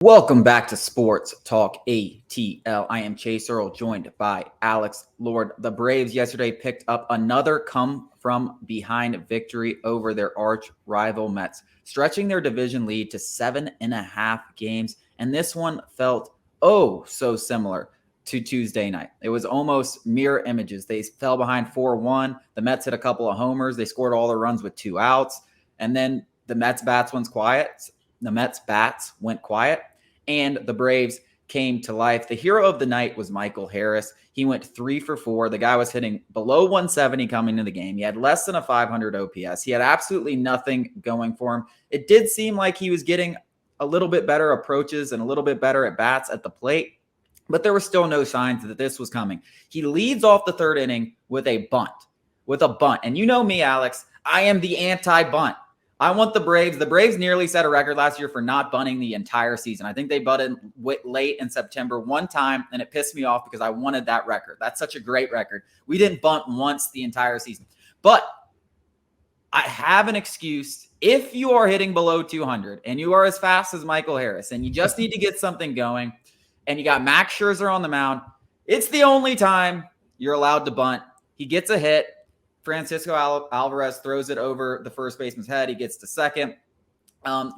Welcome back to Sports Talk ATL. I am Chase Earl, joined by Alex Lord. The Braves yesterday picked up another come-from-behind victory over their arch rival Mets, stretching their division lead to 7.5 games. And this one felt so similar to Tuesday night. It was almost mirror images. They fell behind 4-1. The Mets hit a couple of homers. They scored all their runs with 2 outs. And then the Mets bats went quiet. And the Braves came to life. The hero of the night was Michael Harris. He went 3 for 4. The guy was hitting below 170 coming into the game. He had less than a 500 OPS. He had absolutely nothing going for him. It did seem like he was getting a little bit better approaches and a little bit better at bats at the plate, but there were still no signs that this was coming. He leads off the third inning with a bunt. And you know me, Alex, I am the anti-bunt. I want the Braves. The Braves nearly set a record last year for not bunting the entire season. I think they bunted late in September one time, and it pissed me off because I wanted that record. That's such a great record. We didn't bunt once the entire season. But I have an excuse. If you are hitting below 200 and you are as fast as Michael Harris and you just need to get something going and you got Max Scherzer on the mound, it's the only time you're allowed to bunt. He gets a hit. Francisco Alvarez throws it over the first baseman's head. He gets to second.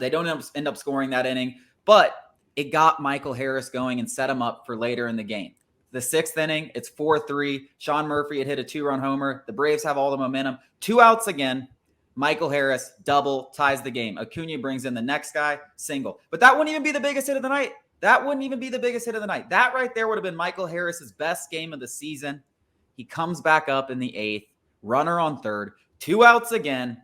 They don't end up scoring that inning, but it got Michael Harris going and set him up for later in the game. The 6th inning, it's 4-3. Sean Murphy had hit a 2-run homer. The Braves have all the momentum. 2 outs again. Michael Harris, double, ties the game. Acuna brings in the next guy, single. But that wouldn't even be the biggest hit of the night. That right there would have been Michael Harris's best game of the season. He comes back up in the 8th. Runner on third, 2 outs again,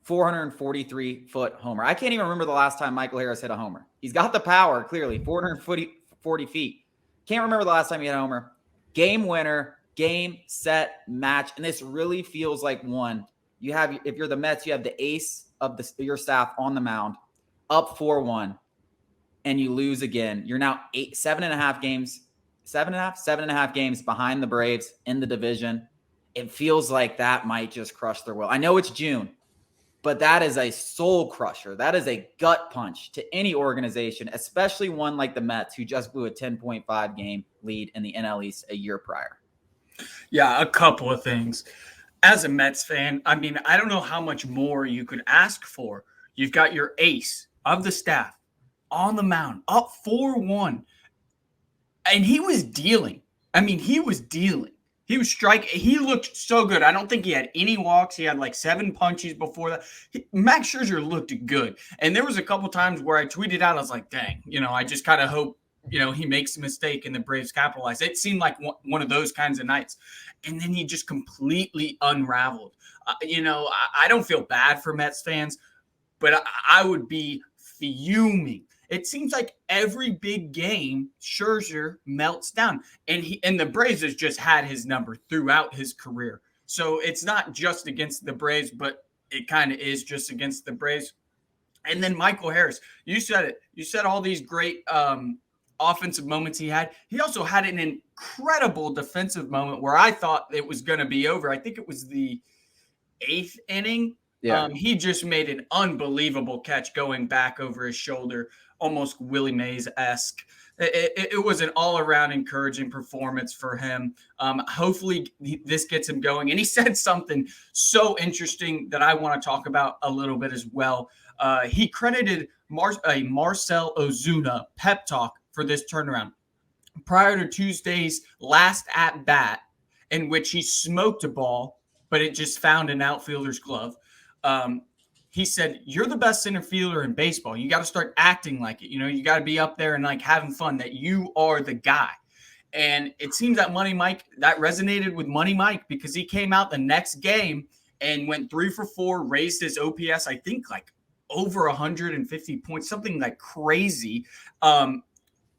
443-foot homer. I can't even remember the last time Michael Harris hit a homer. He's got the power, clearly, 440 feet. Can't remember the last time he hit a homer. Game winner, game, set, match. And this really feels like one. You have, if you're the Mets, you have the ace of your staff on the mound, up 4-1, and you lose again. You're now 7.5 games behind the Braves in the division. It feels like that might just crush their will. I know it's June, but that is a soul crusher. That is a gut punch to any organization, especially one like the Mets, who just blew a 10.5 game lead in the NL East a year prior. Yeah, a couple of things. As a Mets fan, I mean, I don't know how much more you could ask for. You've got your ace of the staff on the mound, up 4-1. And he was dealing. He was striking. He looked so good. I don't think he had any walks. He had like 7 punches before that. Max Scherzer looked good. And there was a couple times where I tweeted out, I was like, dang, I just kind of hope, he makes a mistake and the Braves capitalize. It seemed like one of those kinds of nights. And then he just completely unraveled. I don't feel bad for Mets fans, but I would be fuming. It seems like every big game, Scherzer melts down. And the Braves has just had his number throughout his career. So it's not just against the Braves, but it kind of is just against the Braves. And then Michael Harris, you said it. You said all these great offensive moments he had. He also had an incredible defensive moment where I thought it was going to be over. I think it was the 8th inning. Yeah. He just made an unbelievable catch going back over his shoulder, almost Willie Mays-esque. It was an all-around encouraging performance for him. Hopefully this gets him going. And he said something so interesting that I want to talk about a little bit as well. He credited a Marcell Ozuna pep talk for this turnaround. Prior to Tuesday's last at-bat, in which he smoked a ball, but it just found an outfielder's glove, he said, you're the best center fielder in baseball. You got to start acting like it. You got to be up there and like having fun, that you are the guy. And it seems that Money Mike, that resonated with Money Mike, because he came out the next game and went 3 for 4, raised his OPS, I think like over 150 points, something like crazy.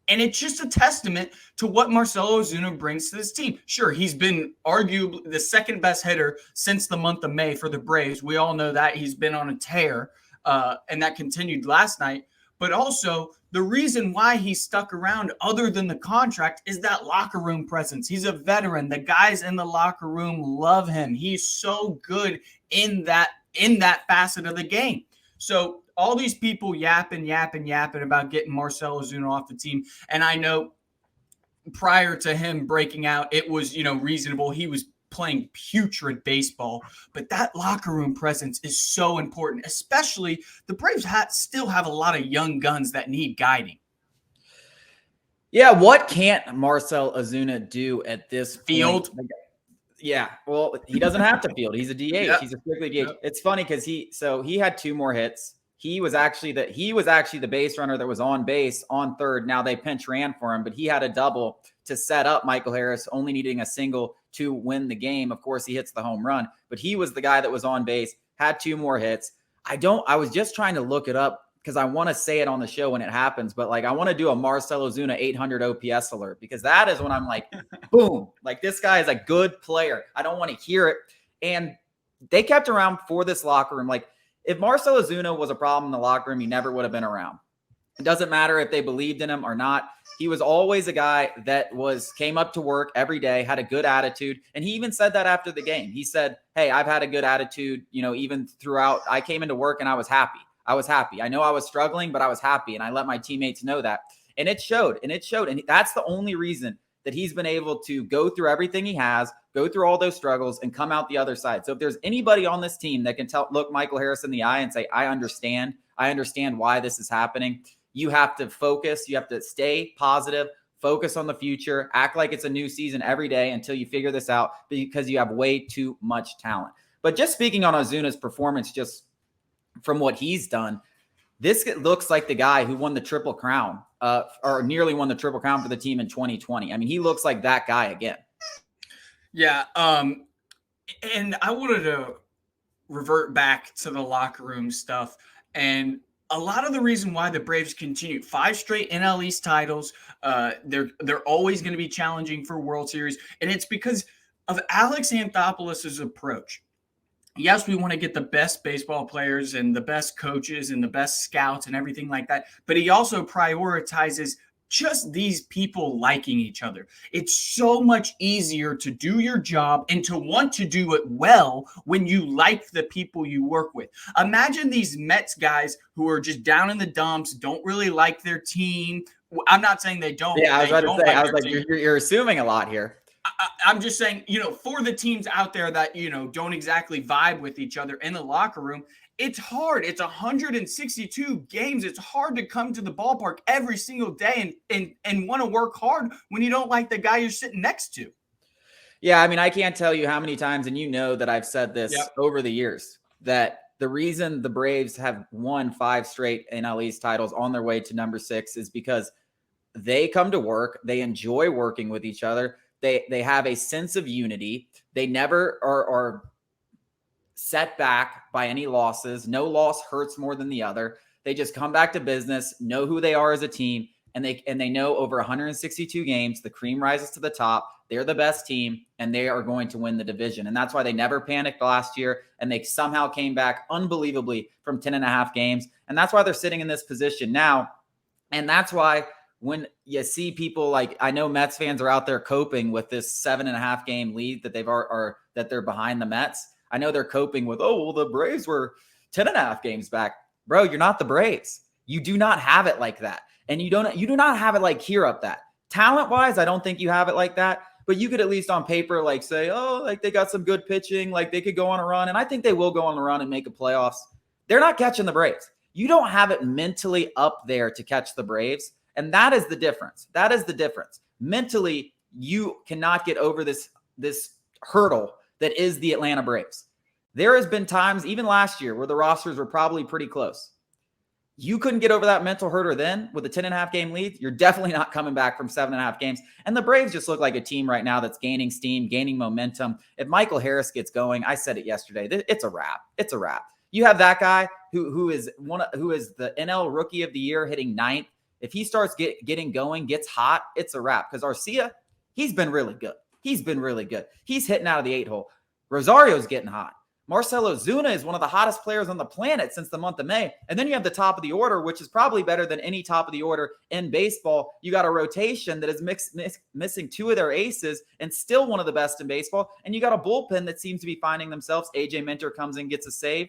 And it's just a testament to what Marcell Ozuna brings to this team. Sure, he's been arguably the second best hitter since the month of May for the Braves. We all know that. He's been on a tear, and that continued last night. But also, the reason why he stuck around, other than the contract, is that locker room presence. He's a veteran. The guys in the locker room love him. He's so good in that facet of the game. So all these people yapping about getting Marcell Ozuna off the team. And I know prior to him breaking out, it was, reasonable. He was playing putrid baseball, but that locker room presence is so important, especially the Braves still have a lot of young guns that need guiding. Yeah, what can't Marcell Ozuna do at this Field. point? Yeah, well, he doesn't have to field. He's a DH. Yep. He's a strictly DH. Yep. It's funny because he had 2 more hits. He was actually the base runner that was on base on third. Now they pinch ran for him, but he had a double to set up Michael Harris, only needing a single to win the game. Of course, he hits the home run, but he was the guy that was on base, had 2 more hits. I was just trying to look it up because I want to say it on the show when it happens, but I want to do a Marcell Ozuna 800 OPS alert because that is when I'm like, boom, this guy is a good player. I don't want to hear it. And they kept around for this locker room. If Marcell Ozuna was a problem in the locker room, he never would have been around. It doesn't matter if they believed in him or not. He was always a guy that came up to work every day, had a good attitude. And he even said that after the game. He said, hey, I've had a good attitude, even throughout. I came into work and I was happy. I know I was struggling, but I was happy. And I let my teammates know that. And it showed. And that's the only reason that he's been able to go through everything he has, go through all those struggles, and come out the other side. So if there's anybody on this team that can look Michael Harris in the eye and say, I understand why this is happening, you have to focus. You have to stay positive, focus on the future, act like it's a new season every day until you figure this out because you have way too much talent. But just speaking on Ozuna's performance, just from what he's done, this looks like the guy who won the Triple Crown, or nearly won the Triple Crown for the team in 2020. I mean, he looks like that guy again. Yeah. And I wanted to revert back to the locker room stuff. And a lot of the reason why the Braves continue 5 straight NL East titles, they're always going to be challenging for World Series. And it's because of Alex Anthopoulos' approach. Yes, we want to get the best baseball players and the best coaches and the best scouts and everything like that. But he also prioritizes just these people liking each other. It's so much easier to do your job and to want to do it well when you like the people you work with. Imagine these Mets guys who are just down in the dumps, don't really like their team. I'm not saying they don't. Yeah, I was about to say, I was like, you're assuming a lot here. I'm just saying, for the teams out there that, don't exactly vibe with each other in the locker room, it's hard. It's 162 games. It's hard to come to the ballpark every single day and want to work hard when you don't like the guy you're sitting next to. Yeah, I mean, I can't tell you how many times, and that I've said this over the years, that the reason the Braves have won 5 straight NL East titles on their way to number 6 is because they come to work. They enjoy working with each other. They have a sense of unity. They never are set back by any losses. No loss hurts more than the other. They just come back to business, know who they are as a team, and they know over 162 games, the cream rises to the top. They're the best team, and they are going to win the division. And that's why they never panicked last year, and they somehow came back unbelievably from 10.5 games. And that's why they're sitting in this position now. And that's why when you see people I know Mets fans are out there coping with this 7.5 game lead that that they're behind the Mets. I know they're coping with, the Braves were 10.5 games back. Bro, you're not the Braves. You do not have it like that. And you do not have it like here up that. Talent-wise, I don't think you have it like that. But you could at least on paper say, they got some good pitching. They could go on a run. And I think they will go on a run and make a playoffs. They're not catching the Braves. You don't have it mentally up there to catch the Braves. And that is the difference. Mentally, you cannot get over this hurdle that is the Atlanta Braves. There has been times, even last year, where the rosters were probably pretty close. You couldn't get over that mental hurdle then with a 10.5 game lead. You're definitely not coming back from 7.5 games. And the Braves just look like a team right now that's gaining steam, gaining momentum. If Michael Harris gets going, I said it yesterday, it's a wrap. It's a wrap. You have that guy who is the NL Rookie of the Year hitting 9th. If he starts getting going, gets hot, it's a wrap. Because Arcia, he's been really good. He's hitting out of the 8-hole. Rosario's getting hot. Marcell Ozuna is one of the hottest players on the planet since the month of May. And then you have the top of the order, which is probably better than any top of the order in baseball. You got a rotation that is missing 2 of their aces and still one of the best in baseball. And you got a bullpen that seems to be finding themselves. AJ Minter comes in, gets a save.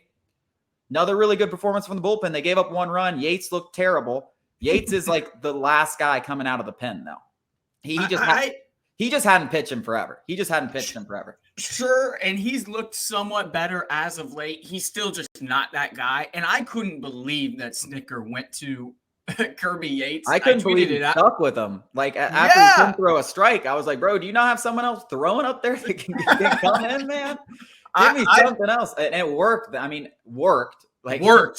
Another really good performance from the bullpen. They gave up 1 run. Yates looked terrible. Yates is like the last guy coming out of the pen, though. He just hadn't pitched him forever. Sure, and he's looked somewhat better as of late. He's still just not that guy. And I couldn't believe that Snicker went to Kirby Yates. I couldn't believe he stuck with him. Like after he couldn't throw a strike, I was like, bro, do you not have someone else throwing up there that can come in, man? Give me something else. And it worked. I mean, worked.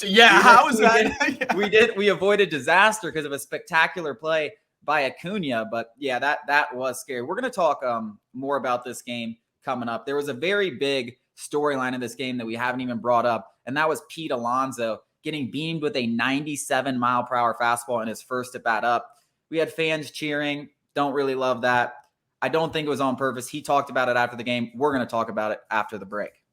Yeah. How was that? We avoided disaster because of a spectacular play by Acuna. But yeah, that was scary. We're going to talk more about this game coming up. There was a very big storyline in this game that we haven't even brought up, and that was Pete Alonso getting beamed with a 97-mile-per-hour fastball in his first at-bat up. We had fans cheering. Don't really love that. I don't think it was on purpose. He talked about it after the game. We're going to talk about it after the break.